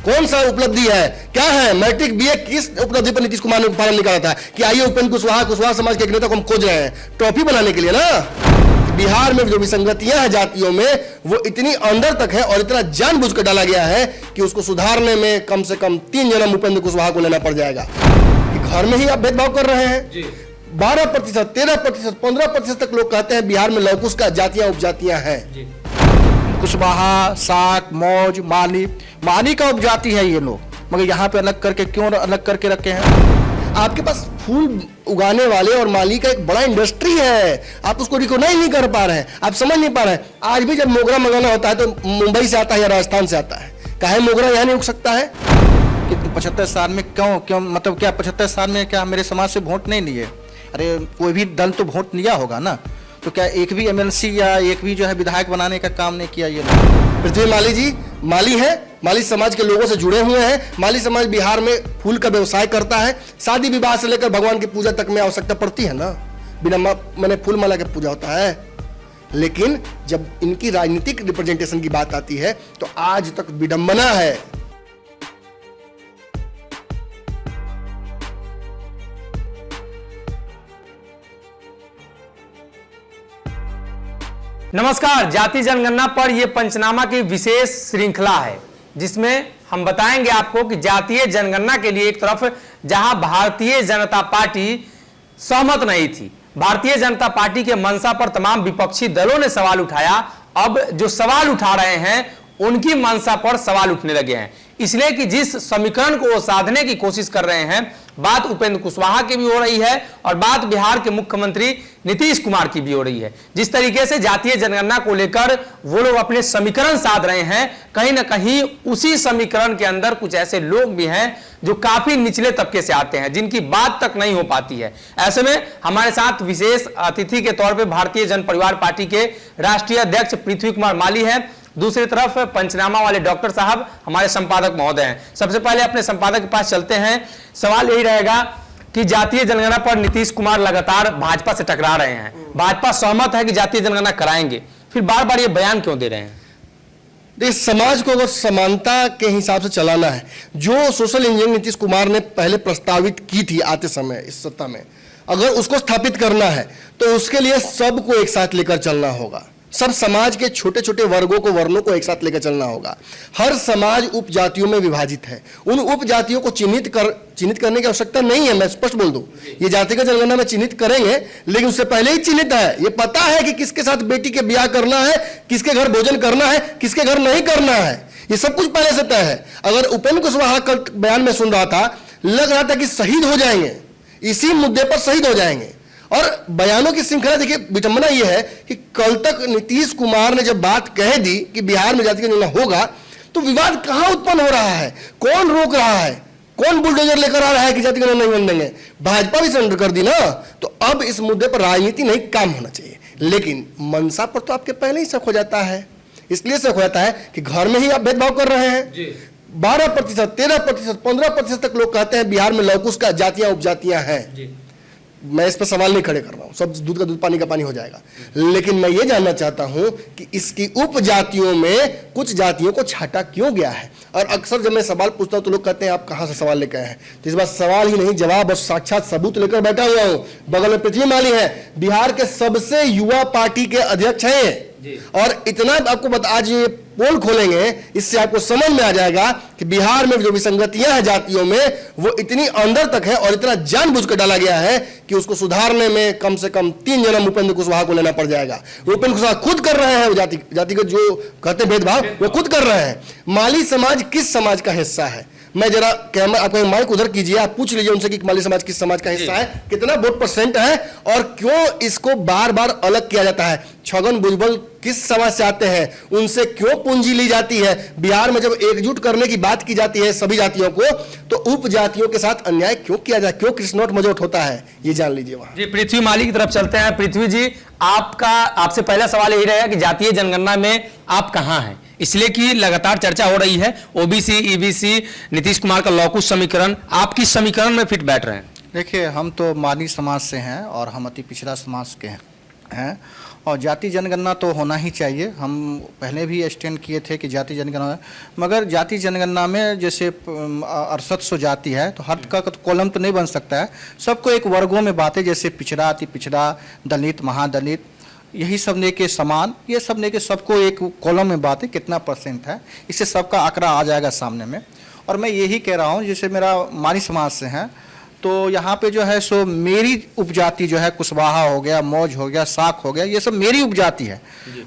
कौन सा उपलब्धि है, क्या है? मैट्रिक बीए किस उपलब्धि पर नीतीश कुमार ने फाइनल निकाला था कि आइए उपेंद्र कुशवाहा समाज के एक नेता को हम खोज रहे हैं ट्रॉफी बनाने के लिए ना। बिहार में जो विसंगतियां हैं जातियों में वो इतनी अंदर तक है और इतना जानबूझ कर डाला गया है कि उसको सुधारने में कम से कम 3 जन्म उपेंद्र कुशवाहा को लेना पड़ जाएगा। कि घर में ही आप भेदभाव कर रहे हैं। 12%, 13%, 15% तक लोग कहते हैं बिहार में लौकुश का जातियां उपजातियां हैं। कुशवाहा, साक, मौज, माली का उपजाति है ये लोग, मगर यहाँ पे अलग करके क्यों अलग करके रखे हैं? आपके पास फूल उगाने वाले और माली का एक बड़ा इंडस्ट्री है, आप उसको रिकॉग्नाइज नहीं कर पा रहे हैं, आप समझ नहीं पा रहे हैं। आज भी जब मोगरा मंगाना होता है तो मुंबई से आता है या राजस्थान से आता है, काहे मोगरा यहाँ नहीं उग सकता है? कि 75 साल में क्यों मतलब क्या 75 साल में क्या मेरे समाज से वोट नहीं लिए? अरे कोई भी दल तो वोट लिया होगा ना, तो क्या एक भी एमएलसी या एक भी जो है विधायक बनाने का काम नहीं किया ये लोग? पृथ्वी माली जी माली है, माली समाज के लोगों से जुड़े हुए हैं। माली समाज बिहार में फूल का व्यवसाय करता है, शादी विवाह से लेकर भगवान की पूजा तक में आवश्यकता पड़ती है ना, बिना मैंने फूल माला की पूजा होता है। लेकिन जब इनकी राजनीतिक रिप्रेजेंटेशन की बात आती है तो आज तक विडंबना है। नमस्कार, जाति जनगणना पर यह पंचनामा की विशेष श्रृंखला है जिसमें हम बताएंगे आपको कि जातीय जनगणना के लिए एक तरफ जहां भारतीय जनता पार्टी सहमत नहीं थी, भारतीय जनता पार्टी के मंशा पर तमाम विपक्षी दलों ने सवाल उठाया। अब जो सवाल उठा रहे हैं उनकी मंशा पर सवाल उठने लगे हैं, इसलिए कि जिस समीकरण को वो साधने की कोशिश कर रहे हैं, बात उपेंद्र कुशवाहा की भी हो रही है और बात बिहार के मुख्यमंत्री नीतीश कुमार की भी हो रही है। जिस तरीके से जातीय जनगणना को लेकर वो लोग अपने समीकरण साध रहे हैं, कहीं ना कहीं उसी समीकरण के अंदर कुछ ऐसे लोग भी हैं जो काफी निचले तबके से आते हैं, जिनकी बात तक नहीं हो पाती है। ऐसे में हमारे साथ विशेष अतिथि के तौर पर भारतीय जन परिवार पार्टी के राष्ट्रीय अध्यक्ष पृथ्वी कुमार माली हैं, दूसरी तरफ पंचनामा वाले डॉक्टर साहब हमारे संपादक महोदय हैं। सबसे पहले अपने संपादक के पास चलते हैं। सवाल यही रहेगा कि जातीय जनगणना पर नीतीश कुमार लगातार भाजपा से टकरा रहे हैं, भाजपा सहमत है कि जातीय जनगणना कराएंगे, फिर बार बार ये बयान क्यों दे रहे हैं? देखिए, समाज को अगर समानता के हिसाब से चलाना है, जो सोशल इंजीनियरिंग नीतीश कुमार ने पहले प्रस्तावित की थी आते समय इस सत्ता में, अगर उसको स्थापित करना है तो उसके लिए सबको एक साथ लेकर चलना होगा। सब समाज के छोटे छोटे वर्गों को, वर्णों को एक साथ लेकर चलना होगा। हर समाज उपजातियों में विभाजित है, उन उपजातियों को चिन्हित करने की आवश्यकता नहीं है। मैं स्पष्ट बोल दूं, ये जातिगत जनगणना में चिन्हित करेंगे, लेकिन उससे पहले ही चिन्हित है, ये पता है कि किसके साथ बेटी के ब्याह करना है, किसके घर भोजन करना है, किसके घर नहीं करना है, ये सब कुछ पहले से तय है। अगर उपेंद्र कुशवाहा कल बयान में सुन रहा था, लग रहा था कि शहीद हो जाएंगे, इसी मुद्दे पर शहीद हो जाएंगे। और बयानों की श्रृंखला, देखिए विडंबना यह है कि कल तक नीतीश कुमार ने जब बात कह दी कि बिहार में जातीय जनगणना होगा, तो विवाद कहां उत्पन्न हो रहा है, कौन रोक रहा है, कौन बुलडोजर लेकर आ रहा है कि जातीय जनगणना नहीं बन देंगे? भाजपा भी सरेंडर कर दी ना। तो अब इस मुद्दे पर राजनीति नहीं, काम होना चाहिए। लेकिन मनसा पर तो आपके पहले ही शक हो जाता है, इसलिए शक हो जाता है कि घर में ही आप भेदभाव कर रहे हैं। 12%, 13%, 15% तक लोग कहते हैं बिहार में लौकुश का जातियां उपजातियां हैं। मैं इस पर सवाल नहीं खड़े कर रहा हूं, सब दूध का दूध पानी का पानी हो जाएगा। लेकिन मैं ये जानना चाहता हूं कि इसकी उपजातियों में कुछ जातियों को छाटा क्यों गया है? और अक्सर जब मैं सवाल पूछता हूं तो लोग कहते हैं आप कहां से सवाल लेकर आए हैं। तो इस बार सवाल ही नहीं, जवाब और साक्षात सबूत लेकर बैठा हुआ हूं। बगल में पृथ्वी माली है, बिहार के सबसे युवा पार्टी के अध्यक्ष हैं। और इतना आपको आज ये पोल खोलेंगे, इससे आपको समझ में आ जाएगा कि बिहार में जो विसंगतियां हैं जातियों में वो इतनी अंदर तक है और इतना जानबूझ कर डाला गया है कि उसको सुधारने में कम से कम 3 जन्म उपेंद्र कुशवाहा को लेना पड़ जाएगा। उपेंद्र कुशवाहा खुद कर रहे हैं, जातिगत जो कहते हैं भेदभाव, वो खुद कर रहे हैं। माली समाज किस समाज का हिस्सा है? मैं जरा कैमरा, आपका माइक उधर कीजिए, आप पूछ लीजिए उनसे कि माली समाज किस समाज का हिस्सा है, कितना वोट % है और क्यों इसको बार बार अलग किया जाता है। छगन भुजबल किस समाज से आते हैं, उनसे क्यों पूंजी ली जाती है? बिहार में जब एकजुट करने की बात की जाती है सभी जातियों को, तो उपजातियों के साथ अन्याय क्यों किया जाए, क्यों कृष्णोट मजोट होता है, ये जान लीजिए वहां। जी, पृथ्वी माली की तरफ चलते हैं। पृथ्वी जी, आपसे पहला सवाल यही रहेगा कि जातीय जनगणना में आप कहां हैं, इसलिए कि लगातार चर्चा हो रही है ओबीसी, ईबीसी, नीतीश कुमार का लौकुश समीकरण, आप किस समीकरण में फिट बैठ रहे हैं? देखिए, हम तो माली समाज से हैं और हम अति पिछड़ा समाज के हैं। हैं और जाति जनगणना तो होना ही चाहिए। हम पहले भी स्टैंड किए थे कि जाति जनगणना है, मगर जाति जनगणना में जैसे 6800 जाति है तो हर का तो कॉलम तो नहीं बन सकता है, सबको एक वर्गों में बांटे, जैसे पिछड़ा, अति पिछड़ा, दलित, महादलित, यही सब लेके समान, ये सब लेके सबको एक कॉलम में बांटे कितना % है, इससे सबका आंकड़ा आ जाएगा सामने में। और मैं यही कह रहा हूँ, जैसे मेरा मानी समाज से हैं तो यहाँ पे जो है सो मेरी उपजाति जो है कुशवाहा हो गया, मौज हो गया, साख हो गया, ये सब मेरी उपजाति है।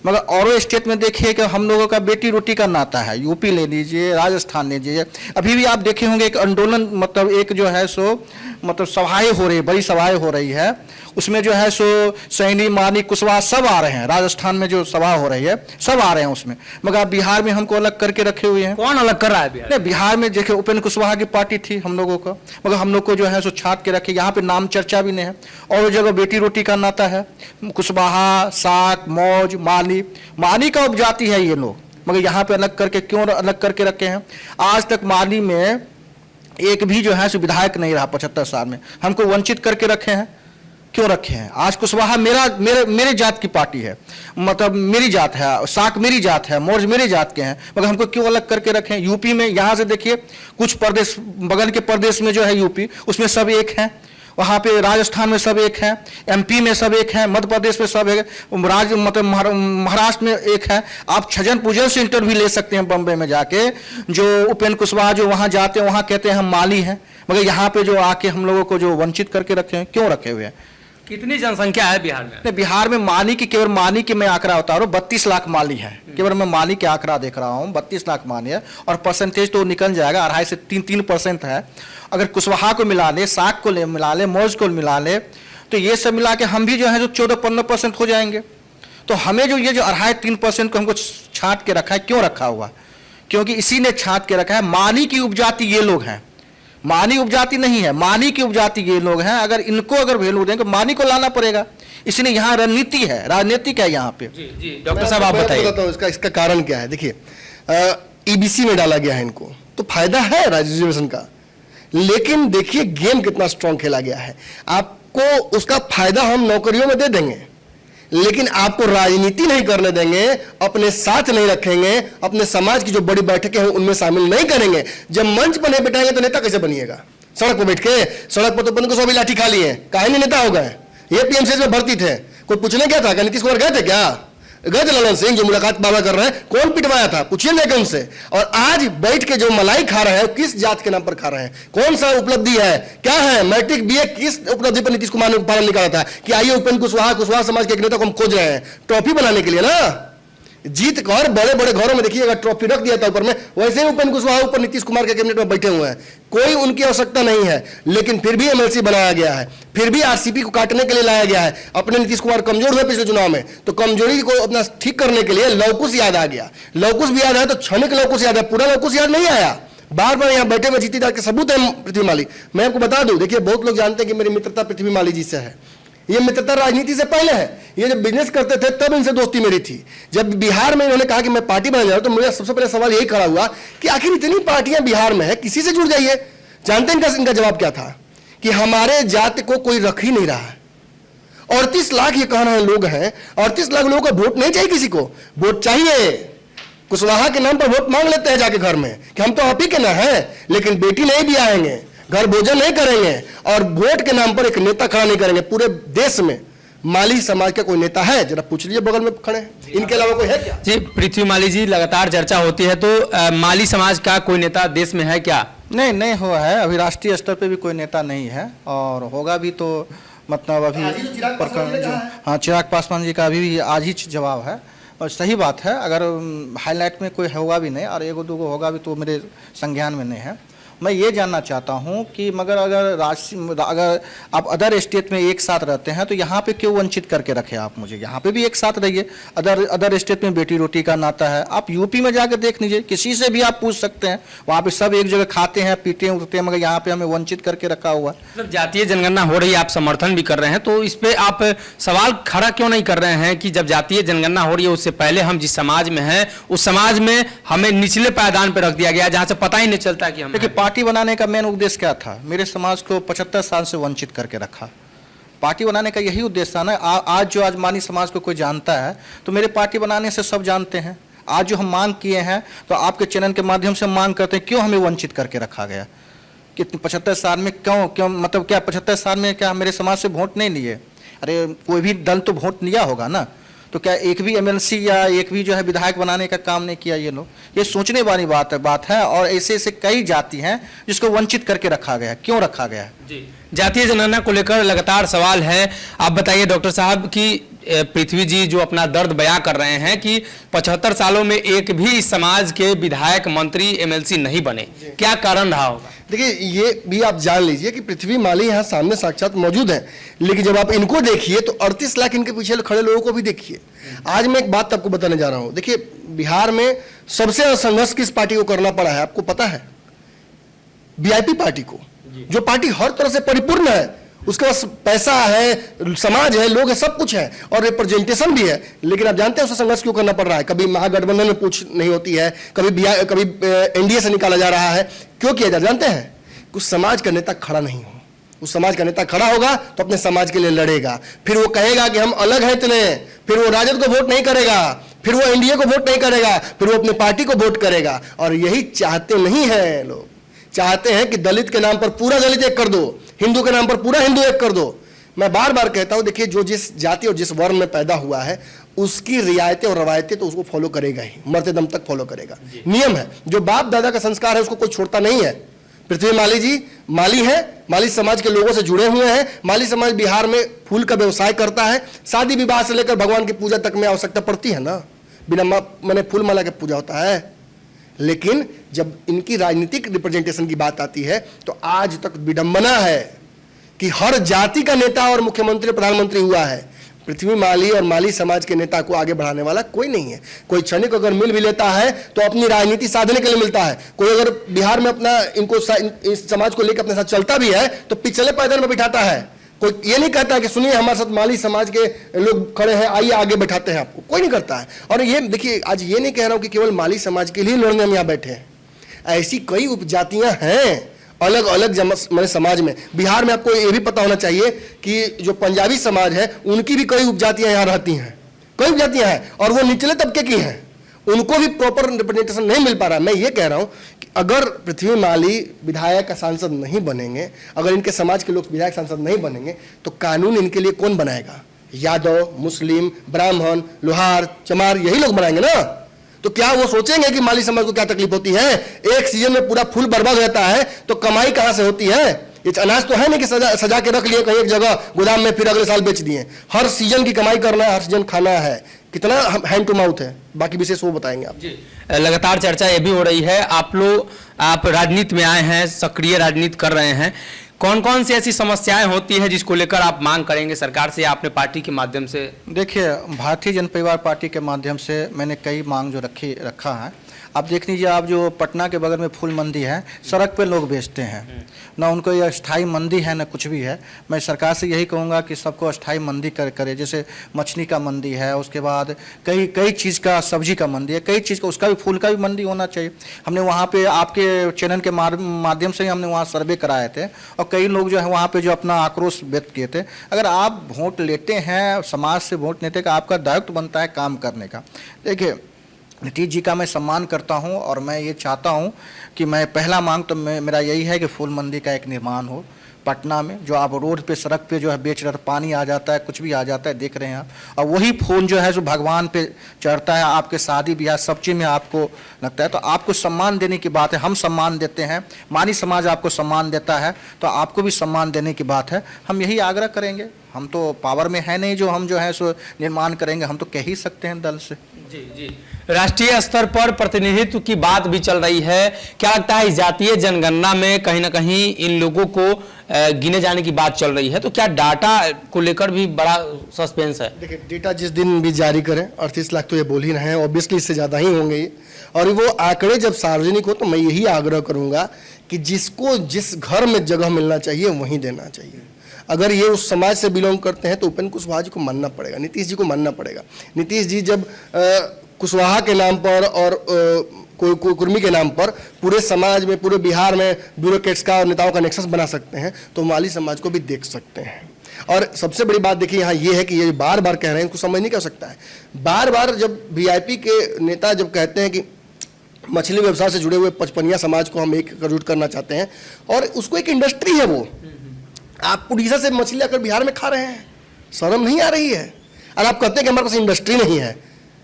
मगर औरों स्टेट में देखिए कि हम लोगों का बेटी रोटी का नाता है, यूपी ले लीजिए, राजस्थान ले लीजिए, अभी भी आप देखे होंगे एक आंदोलन, मतलब एक जो है सो मतलब सभाएं हो रही है, बड़ी सभाएं हो रही है, उसमें जो है सो सैनी, मानी, कुशवाहा सब आ रहे हैं। राजस्थान में जो सभा हो रही है सब आ रहे हैं उसमें, मगर आप बिहार में हमको अलग करके रखे हुए हैं। कौन अलग कर रहा है बिहार? नहीं, बिहार में देखिए उपेंद्र कुशवाहा की पार्टी थी हम लोगों को, मगर हम लोग को जो है सो छाट के रखे, यहाँ पे नाम चर्चा भी नहीं है। और वो जगह बेटी रोटी का नाता है, कुशवाहा, साख, मौज, माली का उपजाति है ये लोग, मगर यहाँ पे अलग करके क्यों अलग करके रखे हैं? आज तक माली में एक भी जो है सो विधायक नहीं रहा 75 साल में, हमको वंचित करके रखे हैं। क्यों रखे हैं? आज कुशवाहा मेरे जात की पार्टी है, मतलब मेरी जात है, साख मेरी जात है, मौर्य मेरे जात के हैं, मगर हमको क्यों अलग करके रखे हैं? यूपी में यहाँ से देखिए कुछ प्रदेश, बगल के प्रदेश में जो है यूपी, उसमें सब एक हैं, वहाँ पे राजस्थान में सब एक है, एमपी में सब एक है, मध्य प्रदेश में सब एक, मतलब महाराष्ट्र में एक है। आप छजन पूजन से इंटरव्यू ले सकते हैं बम्बई में जाके, जो उपेंद्र कुशवाहा जो वहाँ जाते हैं वहाँ कहते हैं हम माली हैं, मगर यहाँ पे जो आके हम लोगों को जो वंचित करके रखे हैं, क्यों रखे हुए हैं? कितनी जनसंख्या है बिहार में? नहीं, बिहार में माली की, केवल माली की मैं आंकड़ा बता रहा हूँ, 32 लाख माली है, केवल मैं माली के आंकड़ा देख रहा हूँ, 32 लाख माली है। और परसेंटेज तो निकल जाएगा, 2.5 से 3% है। अगर कुशवाहा को मिला ले, साख को मिला ले, मौज को मिला ले, तो ये सब मिला के हम भी जो है जो 14-15% हो जाएंगे। तो हमें जो ये जो 2.5-3% को हमको छांट के रखा है, क्यों रखा हुआ? क्योंकि इसी ने छांट के रखा है, माली की उपजाति ये लोग हैं, मानी उपजाति नहीं है, मानी की उपजाति ये लोग हैं। अगर इनको अगर वैल्यू देंगे तो मानी को लाना पड़ेगा, इसलिए यहाँ रणनीति है, राजनीतिक है यहाँ पे। जी डॉक्टर साहब आप बताइए। इसका कारण क्या है? देखिए, ईबीसी में डाला गया है इनको, तो फायदा है रिजर्वेशन का, लेकिन देखिए गेम कितना स्ट्रांग खेला गया है। आपको उसका फायदा हम नौकरियों में दे देंगे, लेकिन आपको राजनीति नहीं करने देंगे, अपने साथ नहीं रखेंगे, अपने समाज की जो बड़ी बैठकें हैं उनमें शामिल नहीं करेंगे। जब मंच पर नहीं बैठाएंगे तो नेता कैसे बनिएगा? सड़क पर बैठ के, सड़क पर तो अपन को सभी लाठी खा लिए, काहे नहीं नेता हो गए? ये पीएमसीएच में भर्ती थे, कोई पूछने क्या था? क्या नीतीश कुमार गए थे क्या? गए थे ललन सिंह जो मुलाकात बाबा कर रहे हैं, कौन पिटवाया था? पूछिए नहीं उनसे। और आज बैठ के जो मलाई खा रहे हैं, किस जात के नाम पर खा रहे हैं? कौन सा उपलब्धि है? क्या है? मैट्रिक बीए किस उपलब्धि पर नीतीश कुमार ने पालन निकाला था कि आइए उपेंद्र कुशवाहा समाज के एक नेता को हम खोज रहे हैं, ट्रॉफी बनाने के लिए ना। जीत कर बड़े बड़े घरों में देखिए, अगर ट्रॉफी रख दिया था ऊपर में, वैसे ही उपेंद्र कुशवाहा ऊपर नीतीश कुमार के कैबिनेट में बैठे हुए हैं, कोई उनकी आवश्यकता नहीं है, लेकिन फिर भी एमएलसी बनाया गया है, फिर भी आरसीपी को काटने के लिए लाया गया है। अपने नीतीश कुमार कमजोर हुए पिछले चुनाव में, तो कमजोरी को अपना ठीक करने के लिए लवकुश याद आ गया। लवकुश भी याद है तो क्षणिक लवकुश याद है, पूरा लवकुश याद नहीं आया। बार बार यहाँ बैठे हुए जीती के सबूत है पृथ्वी माली। मैं आपको बता दूं, देखिए बहुत लोग जानते हैं कि मेरी मित्रता पृथ्वी माली जी से है। ये मित्रता राजनीति से पहले है, ये जब बिजनेस करते थे तब इनसे दोस्ती मेरी थी। जब बिहार में इन्होंने कहा कि मैं पार्टी बनाने जा रहा हूं, तो मेरा सबसे पहले सवाल यही खड़ा हुआ कि आखिर इतनी पार्टियां बिहार में है, किसी से जुड़ जाइए। जानते हैं इनका जवाब क्या था? कि हमारे जाति को कोई रख ही नहीं रहा है। 38 लाख ये कह रहे हैं लोग हैं, 38 लाख लोगों का वोट नहीं चाहिए, किसी को वोट चाहिए। कुशवाहा के नाम पर वोट मांग लेते हैं जाके घर में कि हम तो आप ही के ना है, लेकिन बेटी नहीं भी आएंगे, घर भोजन नहीं करेंगे, और वोट के नाम पर एक नेता खड़ा नहीं करेंगे। पूरे देश में माली समाज का कोई नेता है? जरा पूछ लीजिए बगल में खड़े हैं, इनके अलावा कोई है क्या? जी पृथ्वी माली जी, लगातार चर्चा होती है, तो माली समाज का कोई नेता देश में है क्या? नहीं हुआ है, अभी राष्ट्रीय स्तर पे भी कोई नेता नहीं है, और होगा भी तो मतलब अभी हाँ, चिराग पासवान जी का अभी आज ही जवाब है, और सही बात है। अगर हाईलाइट में कोई होगा भी नहीं और एगो दूगो होगा भी तो मेरे संज्ञान में नहीं है। मैं ये जानना चाहता हूँ कि मगर अगर आप अदर स्टेट में एक साथ रहते हैं तो यहाँ पे क्यों वंचित करके रखे आप मुझे? यहाँ पे भी एक साथ रहिए। अदर स्टेट में बेटी रोटी का नाता है, आप यूपी में जाकर देख लीजिए, किसी से भी आप पूछ सकते हैं, वहाँ पे सब एक जगह खाते हैं पीते हैं उठते हैं, मगर यहाँ पे हमें वंचित करके रखा हुआ है। मतलब जातीय जनगणना हो रही है, आप समर्थन भी कर रहे हैं, तो इस पे आप सवाल खड़ा क्यों नहीं कर रहे हैं कि जब जातीय जनगणना हो रही है उससे पहले हम जिस समाज में हैं उस समाज में हमें निचले पायदान पर रख दिया गया, जहाँ से पता ही नहीं चलता कि हम। देखिए, पार्टी बनाने का मेन उद्देश्य क्या था? मेरे समाज को 75 साल से वंचित करके रखा, पार्टी बनाने का यही उद्देश्य है ना। आज जो आज मानी समाज को कोई जानता है तो मेरे पार्टी बनाने से सब जानते हैं। आज जो हम मांग किए हैं तो आपके चैनल के माध्यम से मांग करते हैं, क्यों हमें वंचित करके रखा गया, कि 75 साल में क्यों मतलब क्या 75 साल में क्या मेरे समाज से वोट नहीं लिए? अरे कोई भी दल तो वोट लिया होगा ना, तो क्या एक भी एमएलसी या एक भी जो है विधायक बनाने का काम नहीं किया ये लोग? ये सोचने वाली बात है। और ऐसे ऐसे कई जाति हैं जिसको वंचित करके रखा गया। क्यों रखा गया? जी, जातीय जनगणना को लेकर लगातार सवाल है। आप बताइए डॉक्टर साहब कि पृथ्वी जी जो अपना दर्द बयां कर रहे हैं कि 75 सालों में एक भी इस समाज के विधायक, मंत्री, एमएलसी नहीं बने, क्या कारण रहा होगा? देखिए, ये भी आप जान लीजिए कि पृथ्वी माली यहाँ सामने साक्षात मौजूद हैं, लेकिन जब आप इनको देखिए तो 38 लाख इनके पीछे खड़े लोगों को भी देखिए। आज मैं एक बात आपको बताने जा रहा हूँ। देखिए, बिहार में सबसे ज्यादा संघर्ष किस पार्टी को करना पड़ा है आपको पता है? वीआईपी पार्टी को, जो पार्टी हर तरह से परिपूर्ण है, उसके पास पैसा है, समाज है, लोग है, सब कुछ है और रिप्रेजेंटेशन भी है, लेकिन आप जानते हैं उसे संघर्ष क्यों करना पड़ रहा है? कभी महागठबंधन में पूछ नहीं होती है, कभी एनडीए से निकाला जा रहा है। क्यों किया जा, जानते हैं? कुछ समाज का नेता खड़ा नहीं हो। उस समाज का नेता खड़ा होगा तो अपने समाज के लिए लड़ेगा, फिर वो कहेगा कि हम अलग हैं इतने, फिर वो राजद को वोट नहीं करेगा, फिर वो एनडीए को वोट नहीं करेगा, फिर वो अपनी पार्टी को वोट करेगा। और यही चाहते नहीं है लोग। चाहते हैं कि दलित के नाम पर पूरा दलित एक कर दो, हिंदू के नाम पर पूरा हिंदू एक कर दो। मैं बार बार कहता हूं, देखिए, जो जिस जाति और जिस वर्ण में पैदा हुआ है उसकी रियायतें और रवायतें तो उसको फॉलो करेगा ही, मरते दम तक फॉलो करेगा। नियम है, जो बाप दादा का संस्कार है उसको कोई छोड़ता नहीं है। पृथ्वी माली जी माली है, माली समाज के लोगों से जुड़े हुए हैं। माली समाज बिहार में फूल का व्यवसाय करता है। शादी विवाह से लेकर भगवान की पूजा तक में आवश्यकता पड़ती है ना, बिना मैंने फूल माला के पूजा होता है। लेकिन जब इनकी राजनीतिक रिप्रेजेंटेशन की बात आती है तो आज तक विडंबना है कि हर जाति का नेता और मुख्यमंत्री, प्रधानमंत्री हुआ है। पृथ्वी माली और माली समाज के नेता को आगे बढ़ाने वाला कोई नहीं है। कोई क्षणिक अगर मिल भी लेता है तो अपनी राजनीति साधने के लिए मिलता है। कोई अगर बिहार में अपना इस समाज को लेकर अपने साथ चलता भी है तो पिछले पैदल में बिठाता है। कोई ये नहीं कहता कि सुनिए हमारे साथ माली समाज के लोग खड़े हैं, आइए आगे बैठाते हैं आपको, कोई नहीं करता है। और ये देखिए, आज ये नहीं कह रहा हूं कि केवल माली समाज के लिए लड़ने हम यहाँ बैठे हैं। ऐसी कई उपजातियां हैं अलग अलग मतलब समाज में। बिहार में आपको ये भी पता होना चाहिए कि जो पंजाबी समाज है उनकी भी कई उपजातियां यहाँ रहती हैं, कई उपजातियां हैं और वो निचले तबके की हैं, उनको भी प्रॉपर रिप्रेजेंटेशन नहीं मिल पा रहा। मैं ये कह रहा हूँ कि अगर पृथ्वी माली विधायक का सांसद नहीं बनेंगे, अगर इनके समाज के लोग विधायक सांसद नहीं बनेंगे तो कानून इनके लिए कौन बनाएगा? यादव, मुस्लिम, ब्राह्मण, लोहार, चमार, यही लोग बनाएंगे ना। तो क्या वो सोचेंगे कि माली समाज को क्या तकलीफ होती है? एक सीजन में पूरा फूल बर्बाद रहता है तो कमाई कहां से होती है? ये अनाज तो है नहीं कि सजा के रख लिए कहीं एक जगह गोदाम में, फिर अगले साल बेच दिए। हर सीजन की कमाई करना है, हर सीजन खाना है। कितना हैंड टू माउथ है, बाकी विशेष वो बताएंगे आप। जी, लगातार चर्चा ये भी हो रही है, आप राजनीति में आए हैं, सक्रिय राजनीति कर रहे हैं, कौन कौन सी ऐसी समस्याएं होती हैं जिसको लेकर आप मांग करेंगे सरकार से या अपने पार्टी के माध्यम से? देखिए, भारतीय जनता परिवार पार्टी के माध्यम से मैंने कई मांग जो रखा है। आप देख लीजिए, आप जो पटना के बगल में फूल मंडी है, सड़क पे लोग बेचते हैं ना, उनको ये अस्थाई मंडी है ना कुछ भी है। मैं सरकार से यही कहूँगा कि सबको अस्थाई मंडी करे, जैसे मछली का मंडी है, उसके बाद कई चीज़ का, सब्जी का मंडी है, कई चीज़ का, उसका भी फूल का भी मंडी होना चाहिए। हमने वहाँ पे आपके चैनल के माध्यम से ही हमने वहाँ सर्वे कराए थे और कई लोग जो है वहाँ पे जो अपना आक्रोश व्यक्त किए थे। अगर आप वोट लेते हैं, समाज से वोट लेते हैं, आपका दायित्व बनता है काम करने का। देखिए, नीतीश जी का मैं सम्मान करता हूं और मैं ये चाहता हूं कि मैं पहला मांग तो मेरा यही है कि फूल मंडी का एक निर्माण हो पटना में। जो आप रोड पे, सड़क पे जो है बेच रहे, पानी आ जाता है, कुछ भी आ जाता है, देख रहे हैं आप, और वही फूल जो है जो भगवान पे चढ़ता है, आपके शादी ब्याह सब चीज़ में आपको लगता है, तो आपको सम्मान देने की बात है। हम सम्मान देते हैं, मानी समाज आपको सम्मान देता है, तो आपको भी सम्मान देने की बात है। हम यही आग्रह करेंगे। हम तो पावर में है नहीं जो हम जो है सो निर्माण करेंगे, हम तो कह ही सकते हैं दल से। जी जी, राष्ट्रीय स्तर पर प्रतिनिधित्व की बात भी चल रही है। क्या लगता है इस जातीय जनगणना में कहीं ना कहीं इन लोगों को गिने जाने की बात चल रही है, तो क्या डाटा को लेकर भी बड़ा सस्पेंस है? देखिए, डेटा जिस दिन भी जारी करें, 38 लाख तो ये बोल ही रहे हैं, ऑब्वियसली इससे ज़्यादा ही होंगे ये। और वो आंकड़े जब सार्वजनिक हो तो मैं यही आग्रह करूँगा कि जिसको जिस घर में जगह मिलना चाहिए वहीं देना चाहिए। अगर ये उस समाज से बिलोंग करते हैं तो उपेंद्र कुशवाहा जी को मानना पड़ेगा, नीतीश जी को मानना पड़ेगा। नीतीश जी जब कुशवाहा के नाम पर और कोई कुर्मी के नाम पर पूरे समाज में, पूरे बिहार में ब्यूरोक्रेट्स का और नेताओं का नेक्सस बना सकते हैं तो माली समाज को भी देख सकते हैं। और सबसे बड़ी बात देखिए यहाँ ये है कि ये बार बार कह रहे हैं, इनको समझ नहीं कर सकता है। बार बार जब वीआईपी के नेता जब कहते हैं कि मछली व्यवसाय से जुड़े हुए पचपनिया समाज को हम एकजुट करना चाहते हैं, और उसको एक इंडस्ट्री है वो, आप उड़ीसा से मछली आकर बिहार में खा रहे हैं, शर्म नहीं आ रही है? और आप कहते हैं कि हमारे पास इंडस्ट्री नहीं है।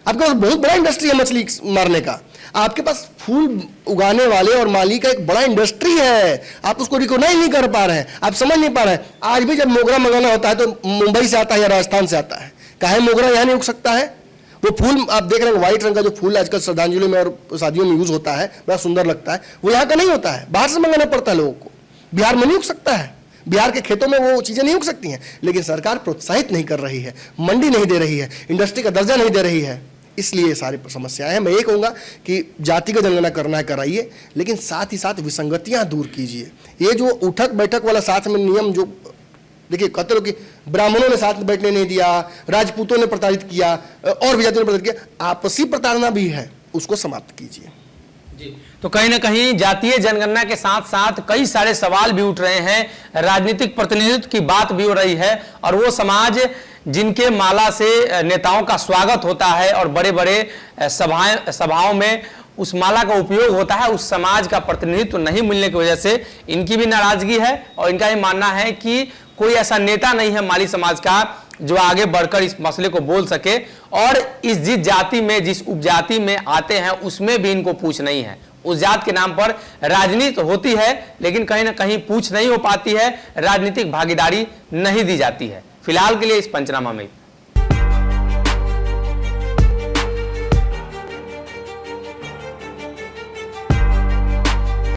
आपके पास बहुत बड़ा इंडस्ट्री है मछली मारने का, आपके पास फूल उगाने वाले और माली का एक बड़ा इंडस्ट्री है, आप उसको रिकॉग्नाइज नहीं कर पा रहे हैं, आप समझ नहीं पा रहे हैं। आज भी जब मोगरा मंगाना होता है तो मुंबई से आता है या राजस्थान से आता है, काहे मोगरा यहाँ नहीं उग सकता है? वो फूल आप देख रहे हैं व्हाइट रंग का जो फूल आजकल श्रद्धांजलि में और शादियों में यूज होता है, बड़ा सुंदर लगता है, वो यहाँ का नहीं होता है, बाहर से मंगाना पड़ता है लोगों को। बिहार में नहीं उग सकता है, बिहार के खेतों में वो चीजें नहीं उग सकती हैं, लेकिन सरकार प्रोत्साहित नहीं कर रही है, मंडी नहीं दे रही है, इंडस्ट्री का दर्जा नहीं दे रही है, इसलिए ये सारी समस्याएं हैं। मैं ये कहूँगा कि जाति का जनगणना करना है कराइए, लेकिन साथ ही साथ विसंगतियां दूर कीजिए। ये जो उठक बैठक वाला साथ में नियम जो देखिए, कहते लोग कि ब्राह्मणों ने साथ में बैठने नहीं दिया, राजपूतों ने प्रताड़ित किया और भी जातियों ने प्रताड़ित किया, आपसी प्रताड़ना भी है, उसको समाप्त कीजिए। तो कहीं ना कहीं जातीय जनगणना के साथ साथ कई सारे सवाल भी उठ रहे हैं, राजनीतिक प्रतिनिधित्व की बात भी हो रही है, और वो समाज जिनके माला से नेताओं का स्वागत होता है और बड़े बड़े सभाओं में उस माला का उपयोग होता है, उस समाज का प्रतिनिधित्व नहीं मिलने की वजह से इनकी भी नाराजगी है। और इनका ये मानना है कि कोई ऐसा नेता नहीं है माली समाज का जो आगे बढ़कर इस मसले को बोल सके, और जिस जाति में, जिस उपजाति में आते हैं उसमें भी इनको पूछ नहीं है। उस जात के नाम पर राजनीति होती है, लेकिन कहीं ना कहीं पूछ नहीं हो पाती है, राजनीतिक भागीदारी नहीं दी जाती है। फिलहाल के लिए इस पंचनामा में